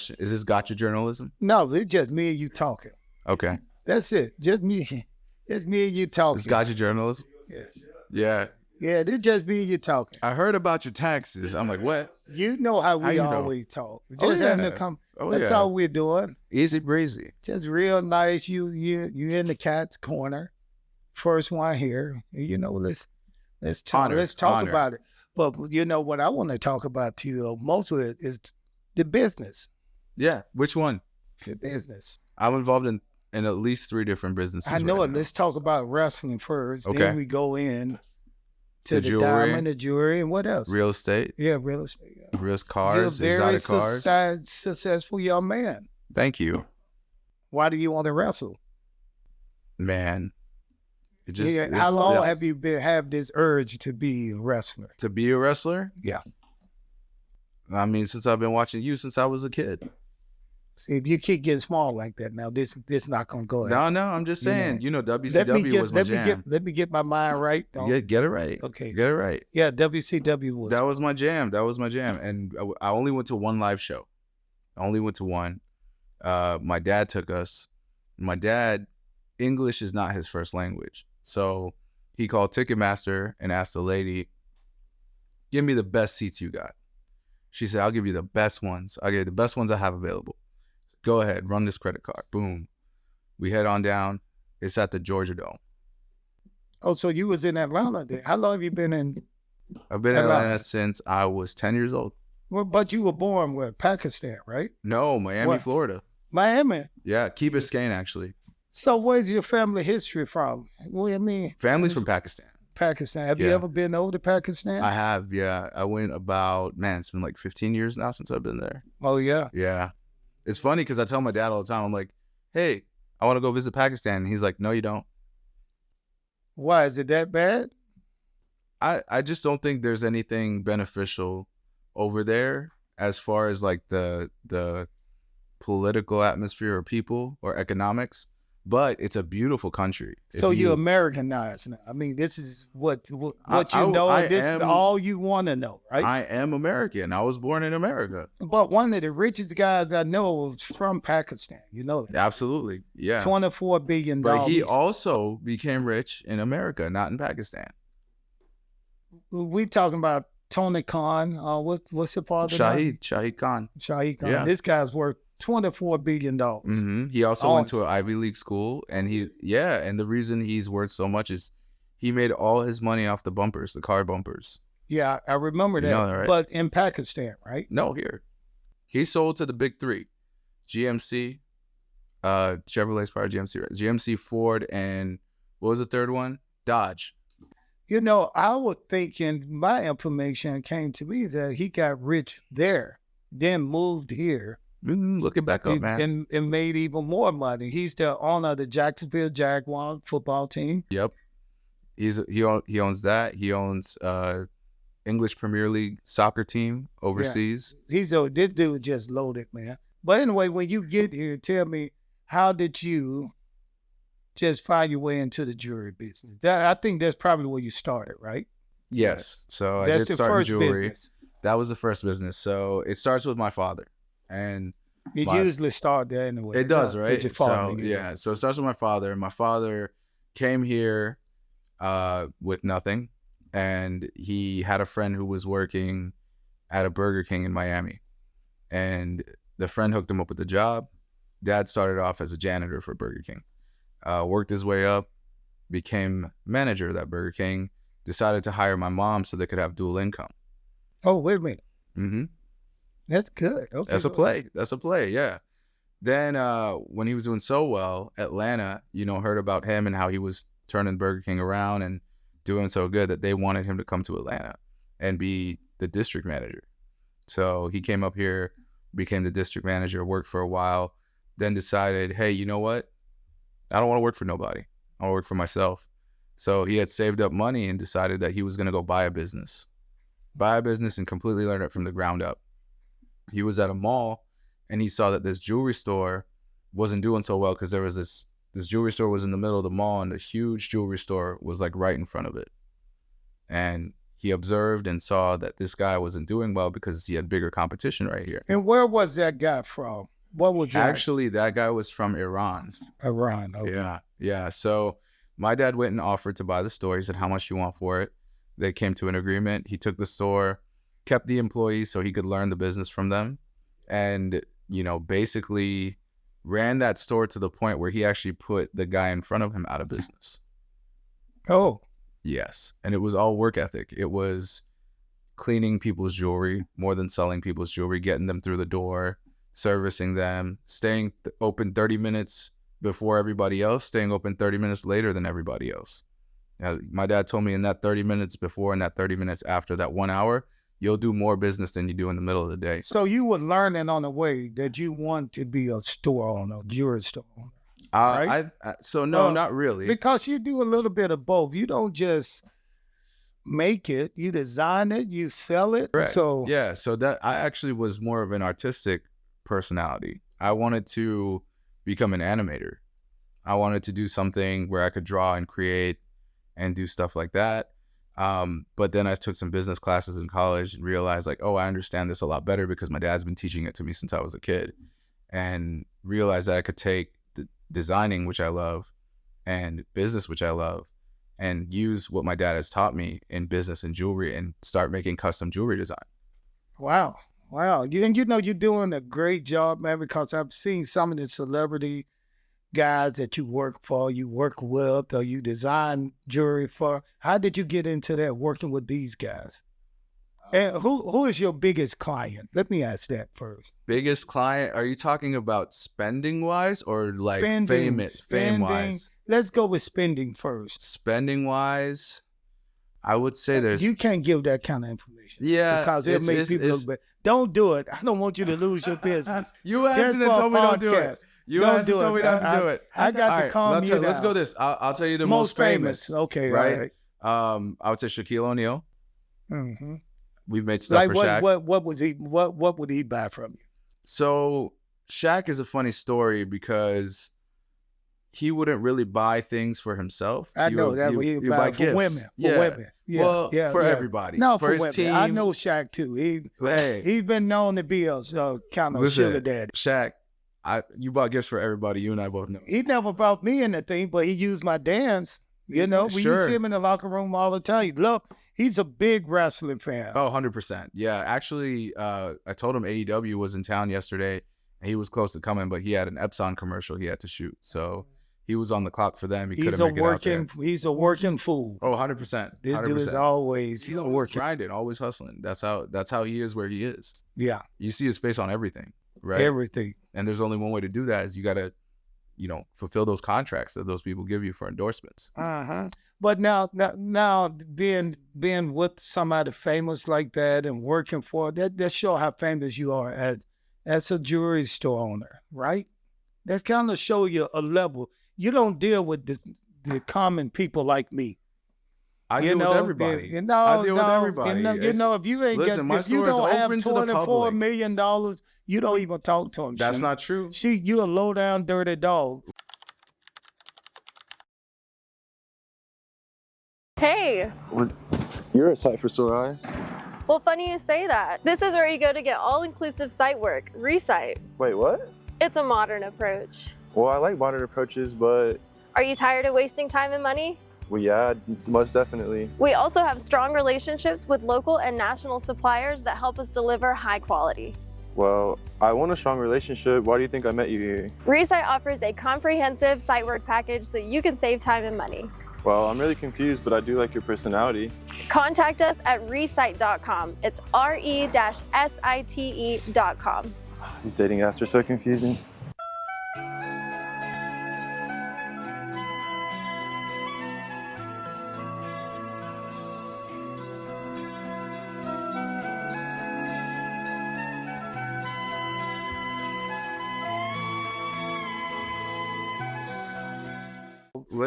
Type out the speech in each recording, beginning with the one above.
question. Is this gotcha journalism? No, it's just me and you talking. Okay. That's it. Just me and you talking. It's gotcha journalism? Yeah. Yeah. Yeah, this just me and you talking. I heard about your taxes. I'm like, what? You know how we you know? always talk. Just Oh, having to yeah. come. Oh, That's yeah. all we're doing. Easy breezy. Just real nice. You in the cat's corner. First one here. You know, let's talk. Honor. Let's talk Honor. about it. But you know what I want to talk about to you, most of it is the business. Yeah. Which one? The business. I'm involved in at least 3 different businesses. I know right it. now. Let's talk about wrestling first. Okay. Then we go in to the jewelry. diamond, the jewelry, and what else? Real estate. Yeah, real estate. Yeah. Real cars. You're a very Exotic cars. successful young man. Thank you. Why do you want to wrestle? Man. It just, How long have you have this urge to be a wrestler? To be a wrestler? Yeah. I mean, since I've been watching you since I was a kid. See, if you keep getting small like that now, this not gonna go. No, I'm just saying. You know, WCW was my jam. Let me get my mind right. Get it right. Okay. Get it right. Yeah, WCW was. That was my jam. And I only went to one live show. I only went to one. My dad took us. My dad, English is not his first language. So he called Ticketmaster and asked the lady, give me the best seats you got. She said, I'll give you the best ones. I'll give you the best ones I have available. Go ahead, run this credit card. Boom. We head on down. It's at the Georgia Dome. Oh, so you was in Atlanta then. How long have you been in? I've been in Atlanta since I was 10 years old. Well, but you were born with Pakistan, right? No, Miami, Florida. Miami? Yeah, Key Biscayne, actually. So where's your family history from? What do you mean? Family's from Pakistan. Pakistan. Have you ever been over to Pakistan? I have, yeah. I went about, it's been like 15 years now since I've been there. Oh, yeah? Yeah. It's funny because I tell my dad all the time, I'm like, hey, I want to go visit Pakistan. And he's like, no, you don't. Why? Is it that bad? I just don't think there's anything beneficial over there as far as like the political atmosphere or people or economics. But it's a beautiful country. So you're Americanized now. I mean, this is what you know. This is all you want to know, right? I am American. I was born in America. But one of the richest guys I know was from Pakistan. You know that? Absolutely, yeah. $24 billion. But he also became rich in America, not in Pakistan. We talking about Tony Khan. What's your father's name? Sheik Khan. Sheik Khan. Yeah. This guy's worth $24 billion. Mm-hmm. He also went to an Ivy League school, and and the reason he's worth so much is he made all his money off the bumpers, the car bumpers. Yeah, I remember that. You know that, right? But in Pakistan, right? No, here. He sold to the big 3, GMC, Chevrolet's part of GMC, right? GMC, Ford, and what was the third one? Dodge. You know, I was thinking, my information came to me that he got rich there, then moved here. Looking back up, man. And made even more money. He's the owner of the Jacksonville Jaguars football team. Yep. He owns that. He owns English Premier League soccer team overseas. Yeah. This dude just loaded, man. But anyway, when you get here, tell me, how did you just find your way into the jewelry business? I think that's probably where you started, right? Yes. So that's I did start in jewelry. Business. That was the first business. So it starts with my father. And it usually starts there anyway. It does, right? With your father, so, yeah. So it starts with my father. My father came here with nothing. And he had a friend who was working at a Burger King in Miami. And the friend hooked him up with a job. Dad started off as a janitor for Burger King. Worked his way up, became manager of that Burger King, decided to hire my mom so they could have dual income. Oh, wait a minute. Mm-hmm. That's good. Okay, That's a play. That's a play, yeah. Then when he was doing so well, Atlanta, heard about him and how he was turning Burger King around and doing so good that they wanted him to come to Atlanta and be the district manager. So he came up here, became the district manager, worked for a while, then decided, hey, you know what? I don't want to work for nobody. I want to work for myself. So he had saved up money and decided that he was going to go buy a business and completely learn it from the ground up. He was at a mall and he saw that this jewelry store wasn't doing so well because there was this jewelry store was in the middle of the mall and a huge jewelry store was like right in front of it. And he observed and saw that this guy wasn't doing well because he had bigger competition right here. And where was that guy from? What was that? Actually, that guy was from Iran. Iran. Okay. Yeah, yeah. So my dad went and offered to buy the store. He said, "How much do you want for it?" They came to an agreement. He took the store, kept the employees so he could learn the business from them, and basically ran that store to the point where he actually put the guy in front of him out of business. Oh, Yes, and it was all work ethic. It was cleaning people's jewelry more than selling people's jewelry, getting them through the door, servicing them, staying open 30 minutes before everybody else, staying open 30 minutes later than everybody else. Now, my dad told me in that 30 minutes before and that 30 minutes after, that 1 hour, you'll do more business than you do in the middle of the day. so you were learning on the way that you want to be a store owner, jewelry store owner. Right? No, not really. Because you do a little bit of both. You don't just make it, you design it, you sell it. Correct. So yeah, so that I actually was more of an artistic personality. I wanted to become an animator. I wanted to do something where I could draw and create and do stuff like that. But then I took some business classes in college and realized I understand this a lot better because my dad's been teaching it to me since I was a kid, and realized that I could take designing, which I love, and business, which I love, and use what my dad has taught me in business and jewelry and start making custom jewelry design. Wow. And you're doing a great job, man, because I've seen some of the celebrity guys that you work for, you work with, or you design jewelry for. How did you get into that, working with these guys? And who is your biggest client? Let me ask that first. Biggest client? Are you talking about spending wise or like fame wise? Let's go with spending first. Spending wise, I would say there's. You can't give that kind of information. Yeah, because it'll make people look bad. Don't do it. I don't want you to lose your business. You asked and told me don't do it. You asked and told me not to do it. I got to calm you down. Let's go this. I'll tell you the most famous. Okay, right? All right. I would say Shaquille O'Neal. Mm-hmm. We've made stuff for Shaq. What was he? What would he buy from you? So Shaq is a funny story because he wouldn't really buy things for himself. I know that he would buy for gifts. Women. For yeah. women. Yeah. Well, for everybody. No, for for his women. team. I know Shaq too. He's been known to be a kind of sugar daddy. Shaq, you bought gifts for everybody. You and I both know. He never brought me anything, but he used my dance. We used him in the locker room all the time. He's a big wrestling fan. Oh, 100%. Yeah, actually, I told him AEW was in town yesterday, and he was close to coming, but he had an Epson commercial he had to shoot. So he was on the clock for them. He's a working fool. Oh, 100%. This dude is always working. Grinding, always hustling. That's how he is where he is. Yeah. You see his face on everything, right? Everything. And there's only one way to do that is you got to, fulfill those contracts that those people give you for endorsements. Uh-huh. But now being with somebody famous like that and working for that show how famous you are as a jewelry store owner, right? That kind of show you a level. You don't deal with the common people like me. I deal with everybody. I deal with everybody. If you ain't if you don't have $24 million, you don't even talk to them. That's not true. You a low down dirty dog. Hey. You're a sight for sore eyes. Well, funny you say that. This is where you go to get all-inclusive site work, Resite. Wait, what? It's a modern approach. Well, I like modern approaches, but... Are you tired of wasting time and money? Well, yeah, most definitely. We also have strong relationships with local and national suppliers that help us deliver high quality. Well, I want a strong relationship. Why do you think I met you here? Resite offers a comprehensive site work package so you can save time and money. Well, I'm really confused, but I do like your personality. Contact us at resite.com. It's RE-SITE.com. These dating apps are so confusing.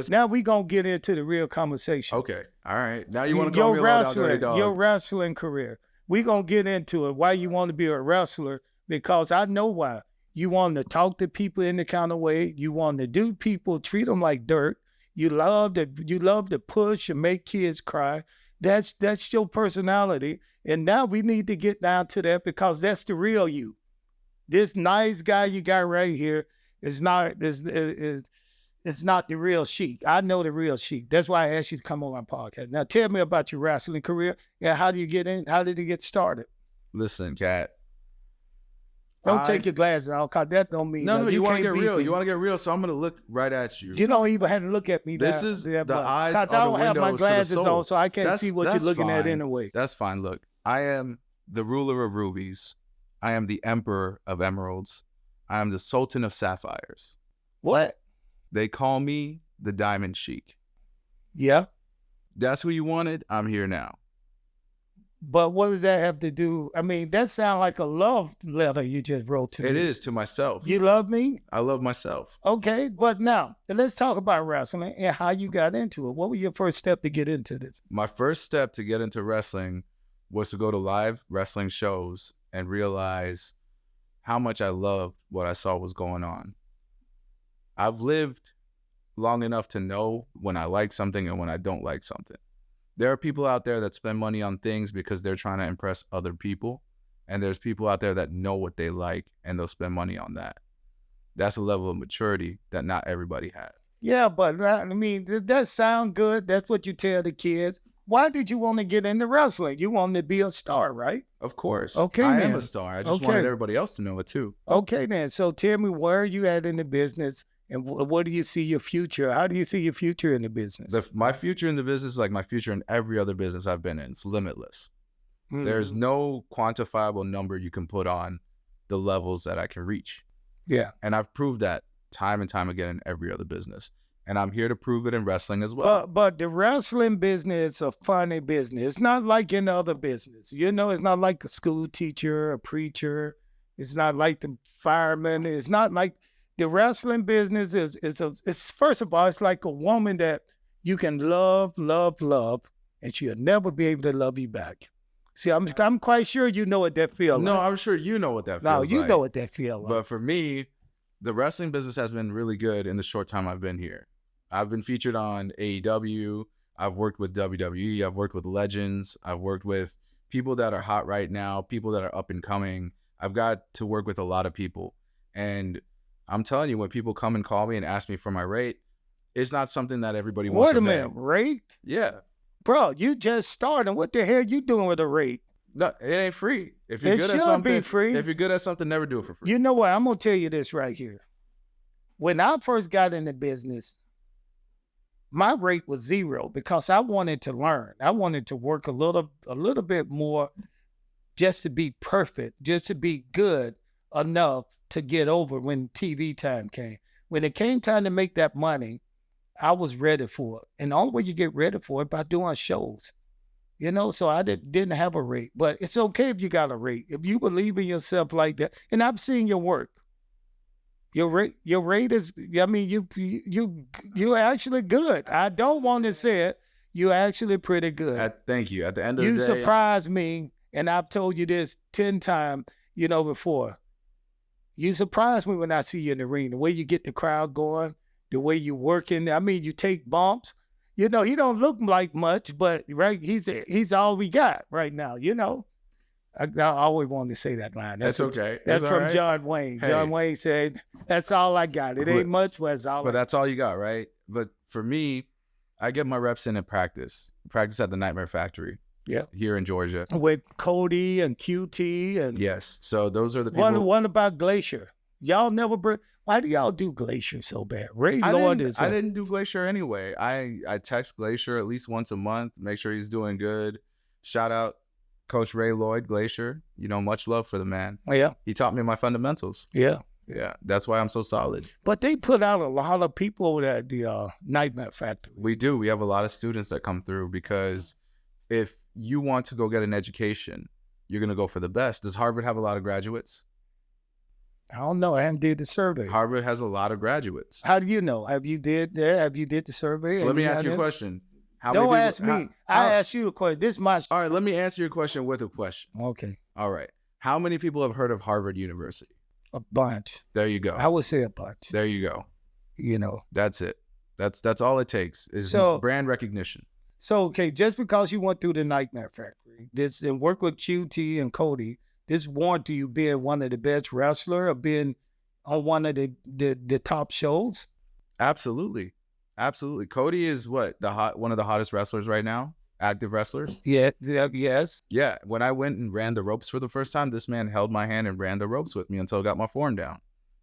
Now we gonna get into the real conversation. Okay, all right. Now you want to call me a low-down dirty dog. Your wrestling career. We gonna get into it. Why you want to be a wrestler? Because I know why. You want to talk to people in the kind of way. You want to do people, treat them like dirt. You love to push and make kids cry. That's your personality. And now we need to get down to that because that's the real you. This nice guy you got right here is not it's not the real Sheik. I know the real Sheik. That's why I asked you to come on my podcast. Now tell me about your wrestling career and how do you get in? How did you get started? Listen, Kat. Don't take your glasses off, because that don't mean No, you want to can't get beat real. me. You want to get real, so I'm going to look right at you. You don't even have to look at me. This is the eyes because are I the don't have my windows to the glasses soul. on, so I can't see what you're That's looking at fine. anyway. That's fine. Look, I am the ruler of rubies. I am the emperor of emeralds. I am the sultan of sapphires. What? They call me the diamond Sheik. Yeah. That's who you wanted. I'm here now. But what does that have to do? I mean, that sounds like a love letter you just wrote to me. It is to myself. You love me? I love myself. Okay, but now let's talk about wrestling and how you got into it. What was your first step to get into this? My first step to get into wrestling was to go to live wrestling shows and realize how much I loved what I saw was going on. I've lived long enough to know when I like something and when I don't like something. There are people out there that spend money on things because they're trying to impress other people. And there's people out there that know what they like and they'll spend money on that. That's a level of maturity that not everybody has. Yeah, but I mean, that sound good. That's what you tell the kids. Why did you want to get into wrestling? You wanted to be a star, right? Of course. Okay, I then. am a star. I just Okay. wanted everybody else to know it too. Okay, then. So tell me, where are you at in the business and what do you see your future? How do you see your future in the business? My future in the business is like my future in every other business I've been in. It's limitless. Mhm. There's no quantifiable number you can put on the levels that I can reach. Yeah. And I've proved that time and time again in every other business. And I'm here to prove it in wrestling as well. But the wrestling business is a funny business. It's not like any other business. You know, it's not like a school teacher, a preacher. It's not like the fireman. It's not like the wrestling business it's first of all, it's like a woman that you can love, and she'll never be able to love you back. See, I'm quite sure you know what that feels No, like. I'm sure you know what that feels No, like. you know what that feels like. But for me, the wrestling business has been really good in the short time I've been here. I've been featured on AEW. I've worked with WWE. I've worked with legends. I've worked with people that are hot right now, people that are up and coming. I've got to work with a lot of people. And I'm telling you, when people come and call me and ask me for my rate, it's not something that everybody wants Wait to a pay. minute, rate? Yeah. Bro, you just started. What the hell you doing with a rate? No, it ain't free. If you're It good should at something, be free. If you're good at something, never do it for free. You know what? I'm going to tell you this right here. When I first got into business, my rate was zero because I wanted to learn. I wanted to work a little bit more just to be perfect, just to be good enough to get over when TV time came. When it came time to make that money, I was ready for it. And the only way you get ready for it by doing shows. You know, so I didn't have a rate. But it's okay if you got a rate. If you believe in yourself like that, and I've seen your work. Your rate is, I mean, you're actually good. I don't want to say it. You're actually pretty good. Thank you. At the end of the You day, surprised me, and I've told you this 10 times, before. You surprise me when I see you in the ring, the way you get the crowd going, the way you working. I mean, you take bumps. He don't look like much, but right, he's all we got right now. I always wanted to say that line. That's okay. That's It's from all right. John Wayne. Hey. John Wayne said, "That's all I got. It ain't much, but it's all." But that's all you got, right? But for me, I get my reps in practice at the Nightmare Factory. Yeah. Here in Georgia. With Cody and QT and Yes. So those are the people. what about Glacier? Y'all never why do y'all do Glacier so bad? Ray I Lord didn't, is I didn't do Glacier anyway. I text Glacier at least once a month, make sure he's doing good. Shout out Coach Ray Lloyd Glacier. Much love for the man. Yeah. He taught me my fundamentals. Yeah. Yeah, that's why I'm so solid. But they put out a lot of people over at the Nightmare Factory. We do. We have a lot of students that come through because if you want to go get an education, you're going to go for the best. Does Harvard have a lot of graduates? I don't know. I haven't did the survey. Harvard has a lot of graduates. How do you know? Have you did the survey? Let me ask you a question. How Don't many ask people, me. I ask you a question. This is my All right, let me answer your question with a question. Okay. All right. How many people have heard of Harvard University? A bunch. There you go. I would say a bunch. There you go. That's it. That's all it takes is So- brand recognition. So, okay, just because you went through the Nightmare Factory, this and work with QT and Cody, this warranty you being one of the best wrestler or being on one of the top shows? Absolutely. Absolutely. Cody is what? One of the hottest wrestlers right now? Active wrestlers? Yes. Yeah. When I went and ran the ropes for the first time, this man held my hand and ran the ropes with me until I got my form down.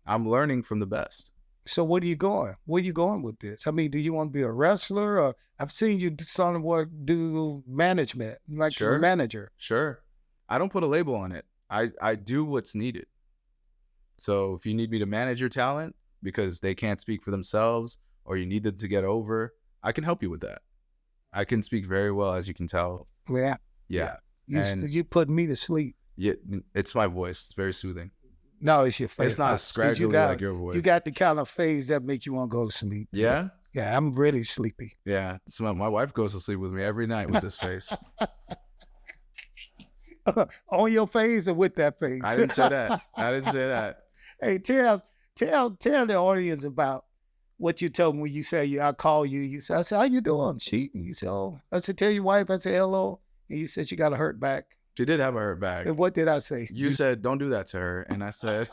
I'm learning from the best. So where are you going? Where are you going with this? I mean, do you want to be a wrestler or I've seen you do management, like Sure. a manager. Sure. I don't put a label on it. I do what's needed. So if you need me to manage your talent because they can't speak for themselves or you need them to get over, I can help you with that. I can speak very well, as you can tell. Yeah. Yeah. You put me to sleep. Yeah, it's my voice. It's very soothing. No, it's your face. It's not scraggly like your voice. You got the kind of face that makes you want to go to sleep. Yeah? Yeah, I'm really sleepy. Yeah. So my wife goes to sleep with me every night with this face. On your face or with that face? I didn't say that. Hey, tell the audience about what you told me when you say I call you. You said, I said, how you doing, Sheik? And you said, oh. I said, tell your wife. I said, hello. And you said she got a hurt back. She did have a hurt back. And what did I say? You said, don't do that to her. And I said,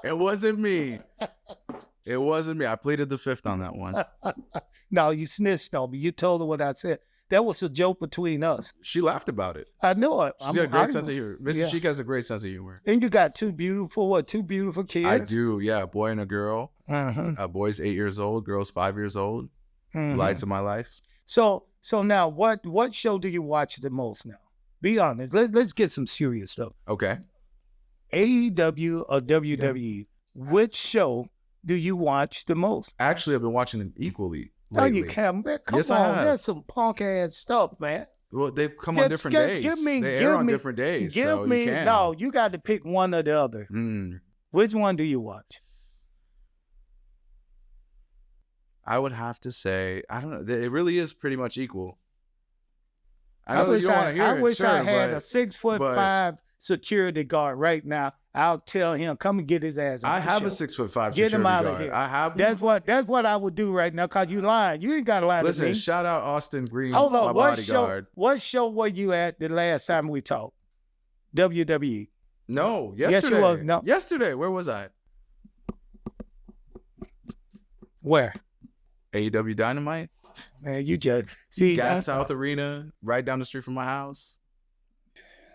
it wasn't me. It wasn't me. I pleaded the fifth on that one. No, you snitched on me. You told her what I said. That was a joke between us. She laughed about it. I know it. She got a great sense of humor. Mrs. Sheik has a great sense of humor. And you got two beautiful kids? I do, yeah. A boy and a girl. Uh-huh. A boy's 8 years old. Girl's 5 years old. Mm-hmm. Lights of my life. So now what show do you watch the most now? Be honest. Let's get some serious stuff. Okay. AEW or WWE? Which show do you watch the most? Actually, I've been watching them equally No, lately. you can't. Man, come Yes, I on. have. That's some punk ass stuff, man. Well, they come on different days. they air on different days. So you can. No, you got to pick one or the other. Which one do you watch? I would have to say, I don't know. It really is pretty much equal. I I know that you don't want to hear I it. wish Sure, I had but a 6'5" security guard right now. I'll tell him, come and get his ass. I have show. a 6'5" Get him security out of guard. here. I have. That's what I would do right now. Cause you lying. You ain't got to lie to Listen, me. shout out Austin Green, Hold my on. bodyguard. What show were you at the last time we talked? WWE. No, yesterday. Yes, you was. No. Yesterday. Where was I? Where? AEW Dynamite. Man, you just see Gas South Arena, right down the street from my house.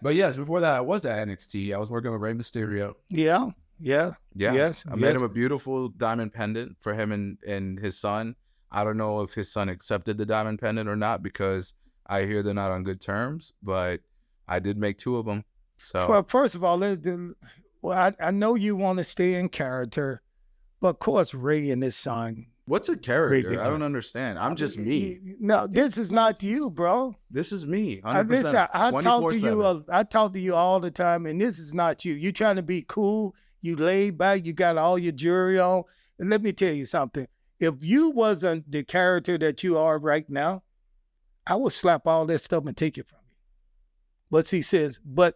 But yes, before that, I was at NXT. I was working with Rey Mysterio. Yeah. Yes. I made him a beautiful diamond pendant for him and his son. I don't know if his son accepted the diamond pendant or not because I hear they're not on good terms, but I did make 2 of them. So, Well, first of all, I know you want to stay in character, but of course, Ray and his son. what's a character? I don't understand. I'm just me. No, this is not you, bro. This is me. 100%. Listen, I talk to you. 24/7. I talk to you all the time, and this is not you. You trying to be cool. You laid back. You got all your jewelry on. And let me tell you something. If you wasn't the character that you are right now, I would slap all that stuff and take it from you. But he says, but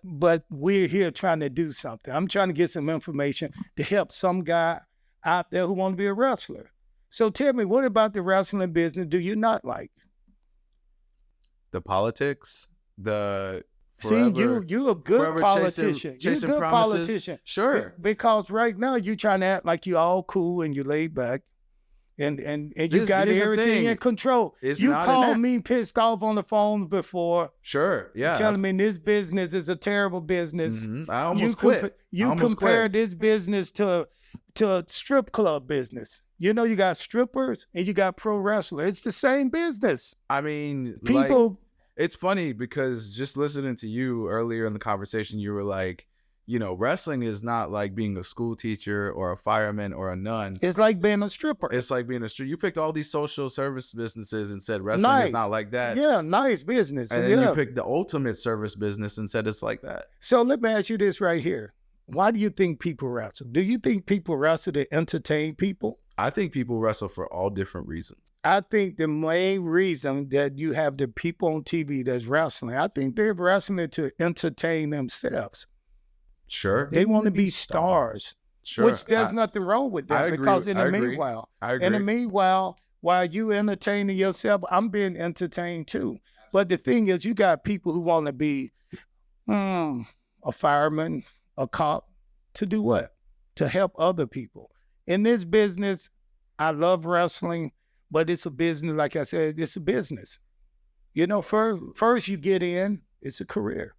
we're here trying to do something. I'm trying to get some information to help some guy out there who want to be a wrestler. So tell me, what about the wrestling business do you not like? The politics, the See, forever, you a good forever politician. chasing You're a good promises. politician. Sure. Because right now you trying to act like you all cool and you laid back. And you This- got here's the everything thing. in control. It's You not an called act. me pissed off on the phone before, Sure. Yeah. telling me this business is a terrible business. I almost quit. You I almost compare quit. this business to a strip club business. You know, you got strippers and you got pro wrestler. It's the same business. I mean, People, it's funny because just listening to you earlier in the conversation, you were like, you know, wrestling is not like being a school teacher or a fireman or a nun. it's like being a stripper. It's like being a street. You picked all these social service businesses and said wrestling Nice. is not like that. Yeah, nice business. And then yeah. you picked the ultimate service business and said it's like that. So let me ask you this right here. Why do you think people wrestle? Do you think people wrestle to entertain people? I think people wrestle for all different reasons. I think the main reason that you have the people on TV that's wrestling, I think they're wrestling to entertain themselves. Sure. They want to be stars, Sure. which there's nothing wrong with that I agree. because in I the agree. meanwhile, I agree. in the meanwhile, while you entertaining yourself, I'm being entertained too. But the thing is, you got people who want to be a fireman, a cop, to do what? To help other people. In this business, I love wrestling, but it's a business, like I said, it's a business. You know, first you get in, it's a career.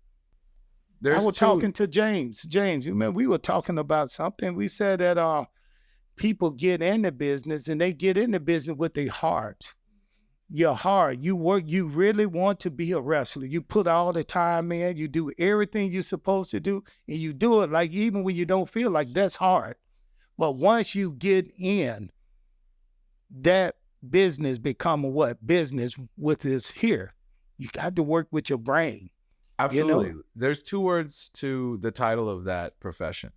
I was talking to James. James, you remember we were talking about something. We said that people get into business and they get into business with their heart. Your heart, you work, you really want to be a wrestler. You put all the time in, you do everything you're supposed to do, and you do it like even when you don't feel like that's hard. But once you get in, that business become what? Business with this here. You got to work with your brain. Absolutely. You know? There's two words to the title of that profession.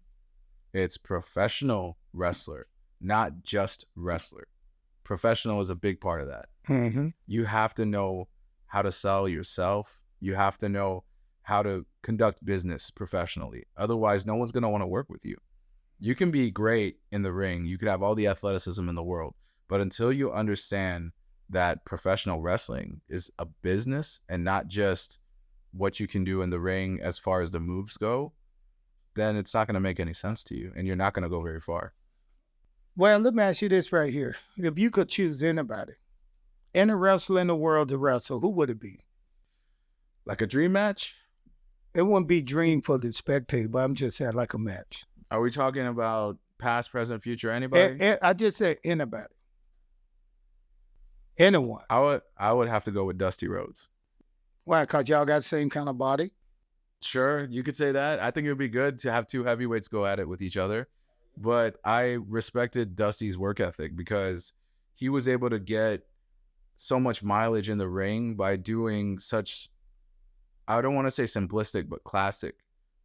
It's professional wrestler, not just wrestler. Professional is a big part of that. Mm-hmm. You have to know how to sell yourself. You have to know how to conduct business professionally. Otherwise, no one's going to want to work with you. You can be great in the ring. You could have all the athleticism in the world. But until you understand that professional wrestling is a business and not just what you can do in the ring as far as the moves go, then it's not going to make any sense to you and you're not going to go very far. Well, let me ask you this right here. If you could choose anybody, any wrestler in the world to wrestle, who would it be? Like a dream match? It wouldn't be dream for the spectator, but I'm just saying like a match. Are we talking about past, present, future, anybody? I just said anybody. Anyone. I would have to go with Dusty Rhodes. Why? Because y'all got the same kind of body? Sure, you could say that. I think it would be good to have two heavyweights go at it with each other. But I respected Dusty's work ethic because he was able to get so much mileage in the ring by doing such, I don't want to say simplistic, but classic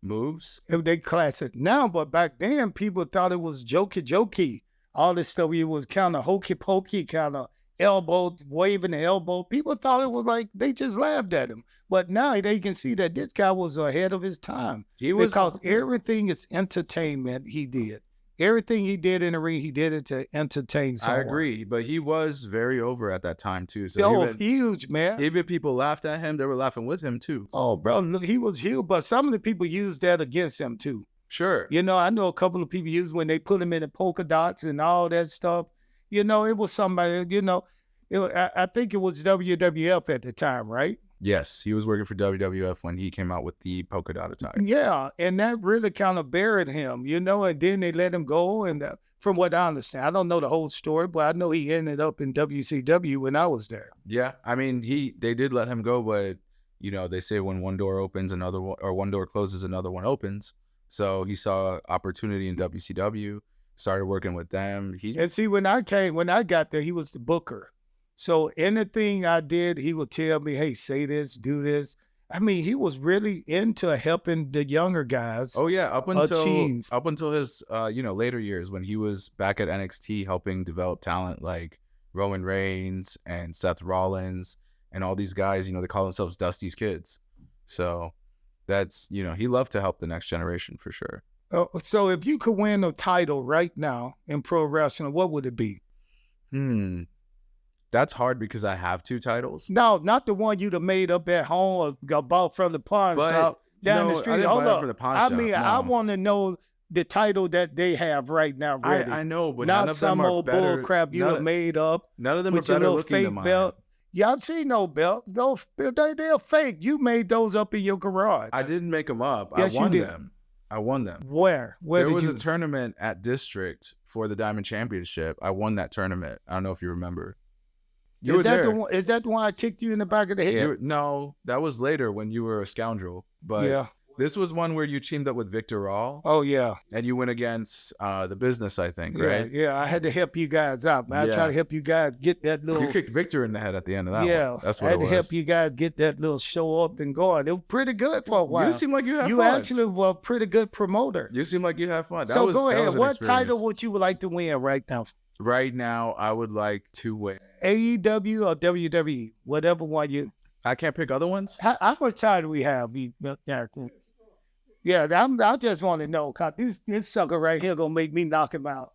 moves. They classic now, but back then people thought it was jokey. All this stuff, it was kind of hokey pokey, kind of elbow, waving the elbow. People thought it was like, they just laughed at him. But now they can see that this guy was ahead of his time. Because everything is entertainment he did. Everything he did in the ring, he did it to entertain someone. I agree, but he was very over at that time too. So huge, man. Even people laughed at him, they were laughing with him too. Oh, bro, look, he was huge, but some of the people used that against him too. Sure. You know, I know a couple of people used when they put him in the polka dots and all that stuff. You know, it was somebody, you know, I think it was WWF at the time, right? Yes, he was working for WWF when he came out with the polka dot attire. Yeah, and that really kind of buried him, you know, and then they let him go. And from what I understand, I don't know the whole story, but I know he ended up in WCW when I was there. Yeah, I mean, they did let him go, but, you know, they say when one door opens, another one, or one door closes, another one opens. So he saw opportunity in WCW, started working with them. And see, when I got there, he was the booker. So anything I did, he would tell me, hey, say this, do this. I mean, he was really into helping the younger guys. Oh yeah, up until his later years when he was back at NXT helping develop talent like Roman Reigns and Seth Rollins and all these guys, you know, they call themselves Dusty's kids. So that's, you know, he loved to help the next generation for sure. So if you could win a title right now in pro wrestling, what would it be? That's hard because I have two titles. No, not the one you'd have made up at home or bought from the pawn shop down the street. I didn't buy it from the pawn shop. I mean, no. I want to know the title that they have right now ready. I know, but not none of them some are old better. bull crap you have made up. None of them with are better your looking fake than mine. belt. Yeah, I've seen no belt. They're fake. You made those up in your garage. I didn't make them up. Yes, I won you did. them. I won them. Where there was a tournament at District for the Diamond Championship. I won that tournament. I don't know if you remember. You were there. Is that the one I kicked you in the back of the head? No, that was later when you were a scoundrel. But yeah. This was one where you teamed up with Victor Raw. Oh, yeah. And you went against the business, I think, right? Yeah, I had to help you guys out, man. I tried to help you guys get that little... You kicked Victor in the head at the end of that one. Yeah, that's what I had it was. to help you guys get that little show up and going. It was pretty good for a while. You seem like you had fun. You actually were a pretty good promoter. You seem like you had fun. So go ahead. What title would you like to win right now? Right now, I would like to win. AEW or WWE, whatever one you... I can't pick other ones? How much time do we have? Yeah, I just want to know, because this sucker right here going to make me knock him out.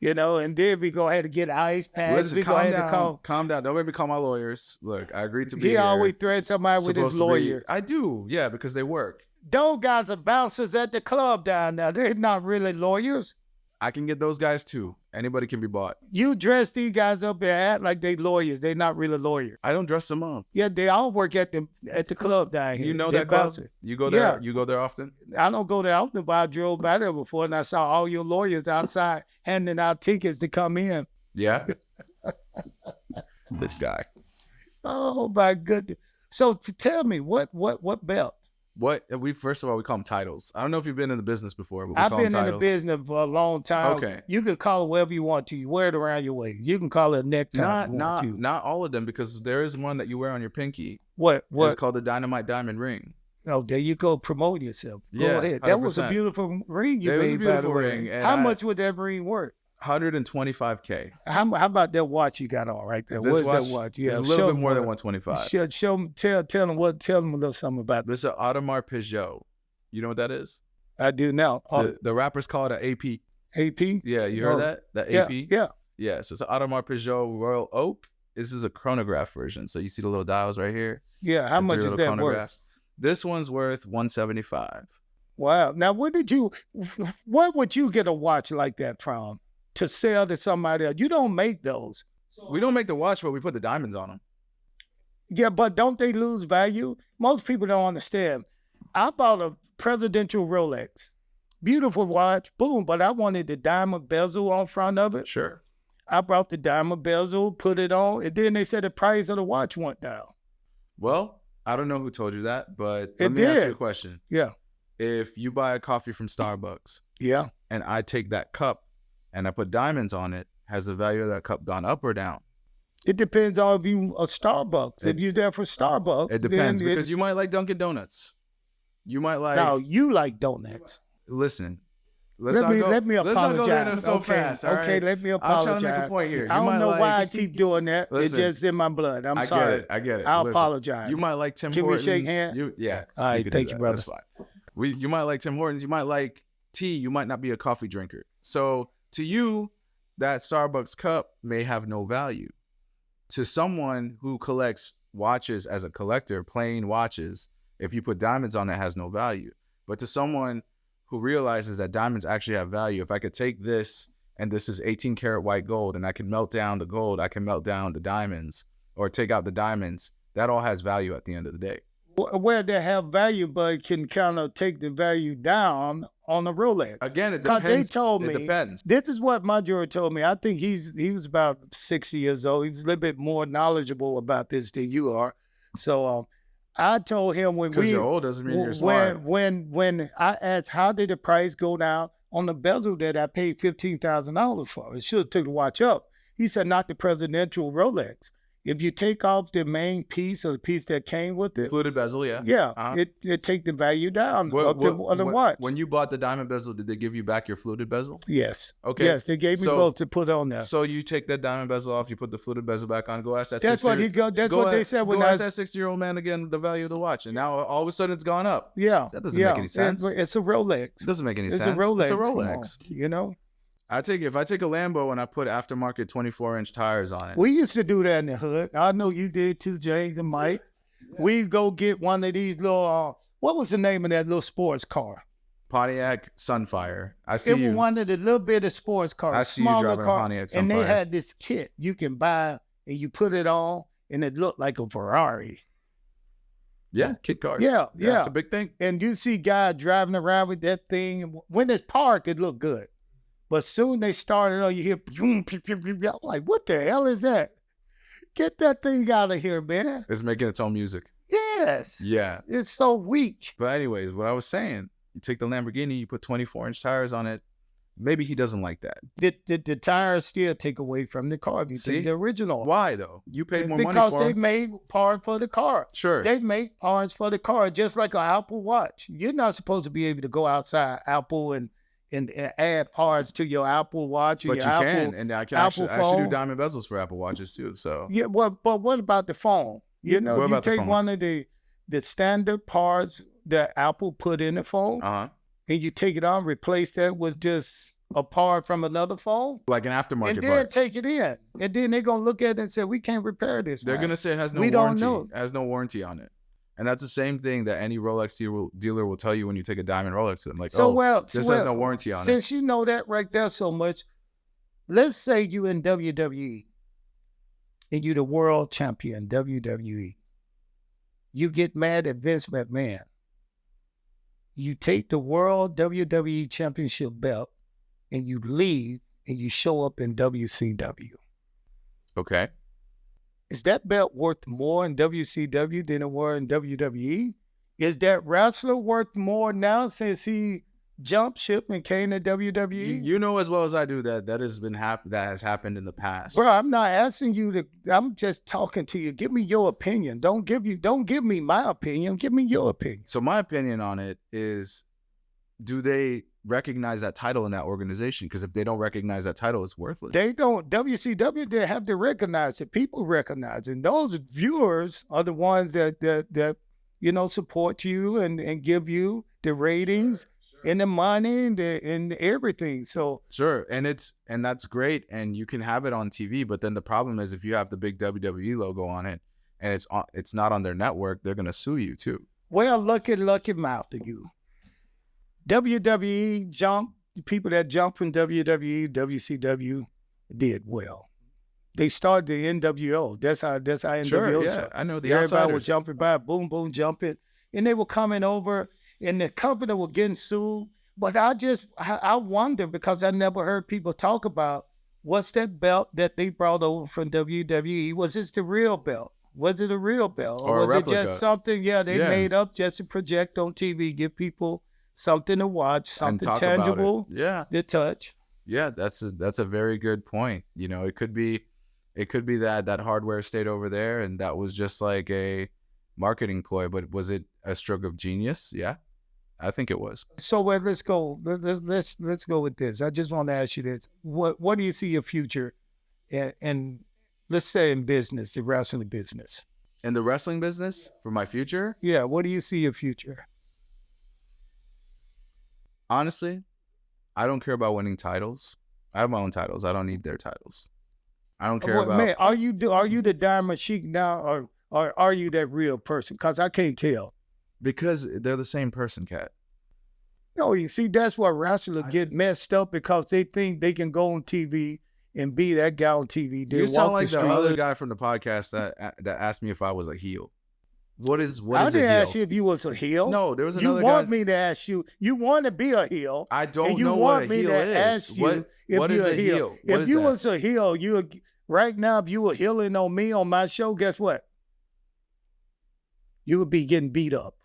You know, and then we go ahead to get ice packs. Listen, We go calm ahead to down. call. Calm down. Don't make me call my lawyers. Look, I agreed to be He here. always threatens somebody with his Supposed to be- lawyer. I do, yeah, because they work. Those guys are bouncers at the club down there. They're not really lawyers. I can get those guys too. Anybody can be bought. You dress these guys up and act like they lawyers. They're not really lawyers. I don't dress them up. Yeah, they all work at the club down here. You know They're that club? bouncers. You go there. Yeah. You go there often. I don't go there often, but I drove by there before and I saw all your lawyers outside handing out tickets to come in. Yeah. This guy. Oh my goodness! So tell me, what belt? What we first of all we call them titles. I don't know if you've been in the business before, but we I've call been them in titles. the business for a long time. Okay. You can call it whatever you want to. You wear it around your waist. You can call it a necktie. if you want to. Not all of them, because there is one that you wear on your pinky. What? It's called the Dynamite Diamond Ring. Oh, there you go. Promote yourself. Go Yeah, ahead. That was a 100%. beautiful ring you It was a made, by beautiful the way. ring, and How I- much would that ring worth? 125K. How about that watch you got on right there? This What's watch that watch? is a little bit more than 125. Show them, tell them tell them a little something about this. This is an Audemars Piguet. You know what that is? I do now. The rappers call it an AP. AP? Yeah, you heard Oh, that? The Yeah, AP? yeah. Yeah, so it's an Audemars Piguet Royal Oak. This is a chronograph version. So you see the little dials right here? Yeah. How The much three is little that worth? chronographs. This one's worth 175. Wow. Now, what would you get a watch like that from to sell to somebody else? You don't make those. We don't make the watch, but we put the diamonds on them. Yeah, but don't they lose value? Most people don't understand. I bought a presidential Rolex. Beautiful watch, boom, but I wanted the diamond bezel on front of it. Sure. I brought the diamond bezel, put it on, and then they said the price of the watch went down. Well, I don't know who told you that, but It let me ask did. you a question. Yeah, If you buy a coffee from Starbucks yeah. and I take that cup and I put diamonds on it, has the value of that cup gone up or down? It depends on if you a Starbucks. If you're there for Starbucks, It depends, then because you might like Dunkin' Donuts. You might like... no, you like donuts. Listen. Let me Let's not go there apologize. so Okay, fast, all okay, right? let me I'm apologize. trying to make a point here. I You might don't know why I like- keep doing that. Listen, It's just in my blood. I'm I sorry. I get it. I Listen, apologize. You might like Tim Can we Hortons. shake hands? Yeah. All right, can do thank you, that. brother. That's fine. You might like Tim Hortons. You might like tea. You might not be a coffee drinker. So to you, that Starbucks cup may have no value. To someone who collects watches as a collector, plain watches, if you put diamonds on it, has no value. But to someone who realizes that diamonds actually have value, if I could take this and this is 18 karat white gold and I can melt down the gold, I can melt down the diamonds or take out the diamonds, that all has value at the end of the day. Where they have value, but it can kind of take the value down on the Rolex. Again, it 'Cause depends. they told me, It depends. this is what my juror told me. I think he was about 60 years old. He was a little bit more knowledgeable about this than you are. So I told him when Because we you're old doesn't mean you're smart. when I asked how did the price go down on the bezel that I paid $15,000 for, it should have took the watch up. He said not the presidential Rolex. If you take off the main piece or the piece that came with it, Fluted bezel, yeah. yeah, Uh-huh. it take the value down What- of the what- watch. When you bought the diamond bezel, did they give you back your fluted bezel? Yes. Okay. Yes, they gave me So- both to put on there. So you take that diamond bezel off, you put the fluted bezel back on, go ask that That's what 60 he go. That's what they said when go I. ask that 60-year-old man again the value of the watch, and now all of a sudden it's gone up. Yeah, That doesn't make any sense. It's a Rolex. It doesn't make any It's sense. a Rolex. It's a come Rolex. on, you know, If I take a Lambo and I put aftermarket 24-inch tires on it, we used to do that in the hood. I know you did too, James and Mike. We go get one of these little. What was the name of that little sports car? Pontiac Sunfire. I see It was you. one of the little bit of sports cars, I see you smaller driving a car, Pontiac and they Sunfire. had this kit you can buy and you put it on, and it looked like a Ferrari. Yeah, kid cars. Yeah. It's a big thing. And you see guys driving around with that thing. When it's parked, it look good. But soon they started on, you hear, boom, pew, pew, pew, pew. I'm like, what the hell is that? Get that thing out of here, man. It's making its own music. Yes. Yeah. It's so weak. But anyways, what I was saying, you take the Lamborghini, you put 24-inch tires on it. Maybe he doesn't like that. The tires still take away from the car if you See? take the original. Why though? You paid more money Because for they them. made parts for the car. Sure. They make parts for the car, just like an Apple Watch. You're not supposed to be able to go outside Apple and add parts to your Apple Watch or But your you Apple. can, and I can Apple actually do phone. diamond bezels for Apple Watches too. So Yeah, well, but what about the phone? You know, What you about the take phone? one of the standard parts that Apple put in the phone, uh-huh. and you take it on, replace that with just apart from another phone, Like an aftermarket and then part. take it in. And then they're going to look at it and say, we can't repair this. They're going to say it has no We warranty. don't know. It has no warranty on it. And that's the same thing that any Rolex dealer will tell you when you take a diamond Rolex to them. Like, this has no warranty on it. Since you know that right there so much, let's say you in WWE and you the world champion, WWE. You get mad at Vince McMahon. You take the world WWE championship belt and you leave and you show up in WCW. Okay. Is that belt worth more in WCW than it were in WWE? Is that wrestler worth more now since he jumped ship and came to WWE? You know as well as I do that has happened in the past. Bro, I'm not asking you to. I'm just talking to you. Give me your opinion. Don't give me my opinion. Give me your opinion. So my opinion on it is, do they recognize that title in that organization? Because if they don't recognize that title, it's worthless. They don't. WCW, they have to recognize it. People recognize it. And those viewers are the ones that support you and give you the ratings and the money and everything. So sure, and that's great, and you can have it on TV. But then the problem is, if you have the big WWE logo on it and it's not on their network, they're gonna sue you too. Well, lucky mouth of you. WWE people that jumped from WWE, WCW did well. They started the NWO. That's how NWO Sure, yeah, started. I know the Everybody outsiders. was jumping by, boom, boom, jumping. And they were coming over, and the company were getting sued. But I wonder, because I never heard people talk about, what's that belt that they brought over from WWE? Was this the real belt? Was it a real belt? Or a was replica? it just something, they made up just to project on TV, give people something to watch, something talk tangible about it. Yeah. to touch. Yeah, that's a very good point. It could be that hardware stayed over there and that was just like a marketing ploy, but was it a stroke of genius? Yeah, I think it was. So let's go. Let's go with this. I just want to ask you this: what do you see your future, and let's say in business, the wrestling business? In the wrestling business, for my future? Yeah, what do you see your future? Honestly, I don't care about winning titles. I have my own titles. I don't need their titles. I don't care about. Man, are you the Diamond Sheik now, or are you that real person? Because I can't tell. Because they're the same person, Kat. No, you see, that's why wrestlers get messed up, because they think they can go on TV and be that guy on TV. You sound like the other guy from the podcast that asked me if I was a heel. What is I a didn't heel? ask you if you was a heel. No, there was another You want guy. me to ask you. You want to be a heel. I don't and you know want what a me heel to is. ask you if what you're is a heel? What If is you that? was a heel, right now, if you were healing on me on my show, guess what? You would be getting beat up.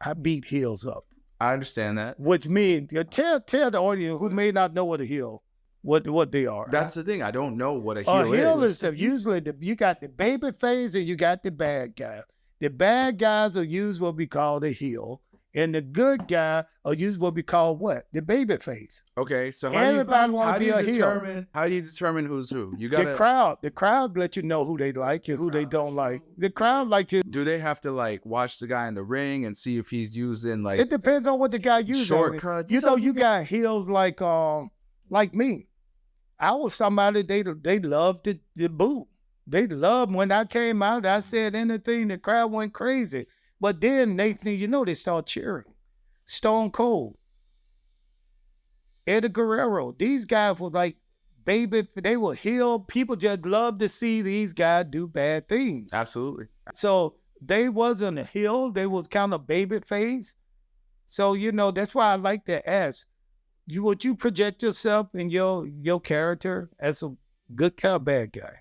I beat heels up. I understand that. Which means, tell the audience who may not know what a heel, what they are. That's the thing. I don't know what a A heel heel is. is usually you got the baby face and you got the bad guy. The bad guys will use what we call the heel, and the good guy will use what we call what? The baby face. Okay, so Everybody want to be a heel. How do you determine who's who? You The gotta. crowd let you know who they like and who they don't like. The crowd like to. Do they have to watch the guy in the ring and see if he's using It depends on what the guy uses. shortcuts? You got heels like me. I was somebody they loved to boo. They loved when I came out. I said anything, the crowd went crazy. But then Nathan, they start cheering. Stone Cold, Eddie Guerrero. These guys were like baby. They were heel. People just love to see these guys do bad things. Absolutely. So they wasn't a heel. They was kind of baby face. So, that's why I like to ask. Would you project yourself and your character as a good guy, bad guy?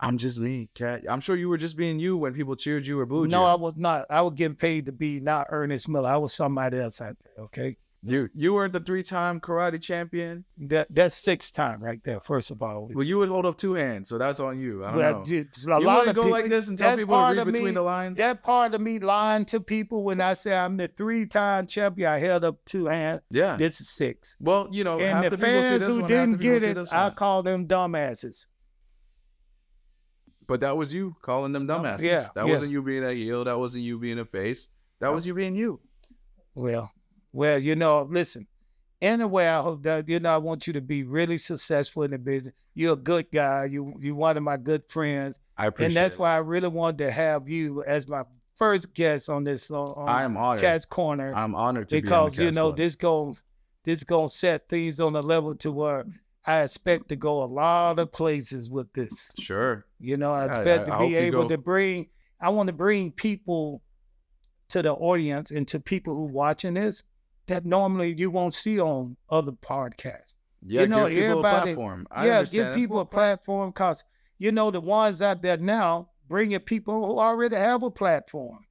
I'm just me, Kat. I'm sure you were just being you when people cheered you or booed you. No, I was not. I was getting paid to be not Ernest Miller. I was somebody else out there, okay? You were the 3-time karate champion. That's 6 time right there, first of all. Well, you would hold up 2 hands, so that's on you. I don't know. You You wouldn't go like this and tell people to read between the lines? That part of me lying to people when I say I'm the 3-time champion, I held up 2 hands. Yeah. This is 6. Well, And half the the people see fans this who one, half didn't the people get see it, this I one. call them dumbasses. But that was you calling them dumbasses. Yeah, That yeah. wasn't you being a heel. That wasn't you being a face. That was you being you. Well, listen. Anyway, I hope that, I want you to be really successful in the business. You're a good guy. You're one of my good friends. I appreciate And that's it. why I really wanted to have you as my first guest on this I am honored. Cat's Corner. I'm honored to because be on the Cat's Corner. this gonna set things on a level to where I expect to go a lot of places with this. Sure. I Yeah, expect to I be hope you able go- to bring. I want to bring people to the audience and to people who watching this that normally you won't see on other podcasts. Yeah, give people a platform. I understand. Give people a platform because, the ones out there now bringing people who already have a platform.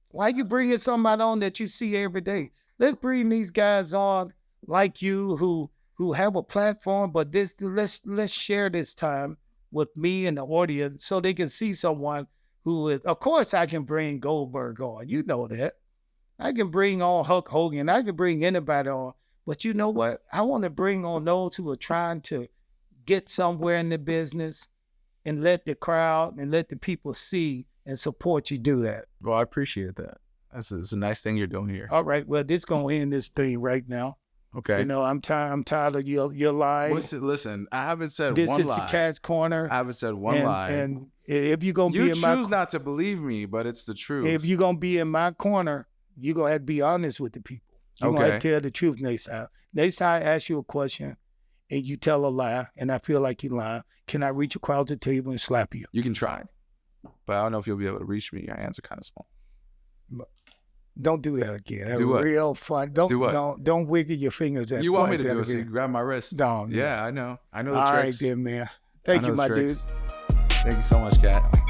Why you bringing somebody on that you see every day? Let's bring these guys on like you who have a platform, but let's share this time with me and the audience so they can see someone who is, of course I can bring Goldberg on. You know that. I can bring on Hulk Hogan. I can bring anybody on. But you know what? I want to bring on those who are trying to get somewhere in the business and let the crowd and let the people see and support you do that. Well, I appreciate that. It's a nice thing you're doing here. All right. Well, this going to end this thing right now. Okay. I'm tired of your lies. Listen, I haven't said This one is lie. the Cat's Corner. I haven't said one lie. And if you're going to you be in my choose not to believe me, but it's the truth. if you're going to be in my corner, you're going to have to be honest with the people. You're going to have to tell the truth next time. Next time I ask you a question and you tell a lie and I feel like you're lying, can I reach across the table and slap you? You can try, but I don't know if you'll be able to reach me. Your hands are kind of small. Don't do that again. That's Do what? real fun. Don't Do what? don't wiggle your fingers. You want me to do it? again. So you grab my wrist. No. Yeah, I know. I know the All right tricks. then, man. Thank I you, know my the dude. tricks. Thank you so much, Kat.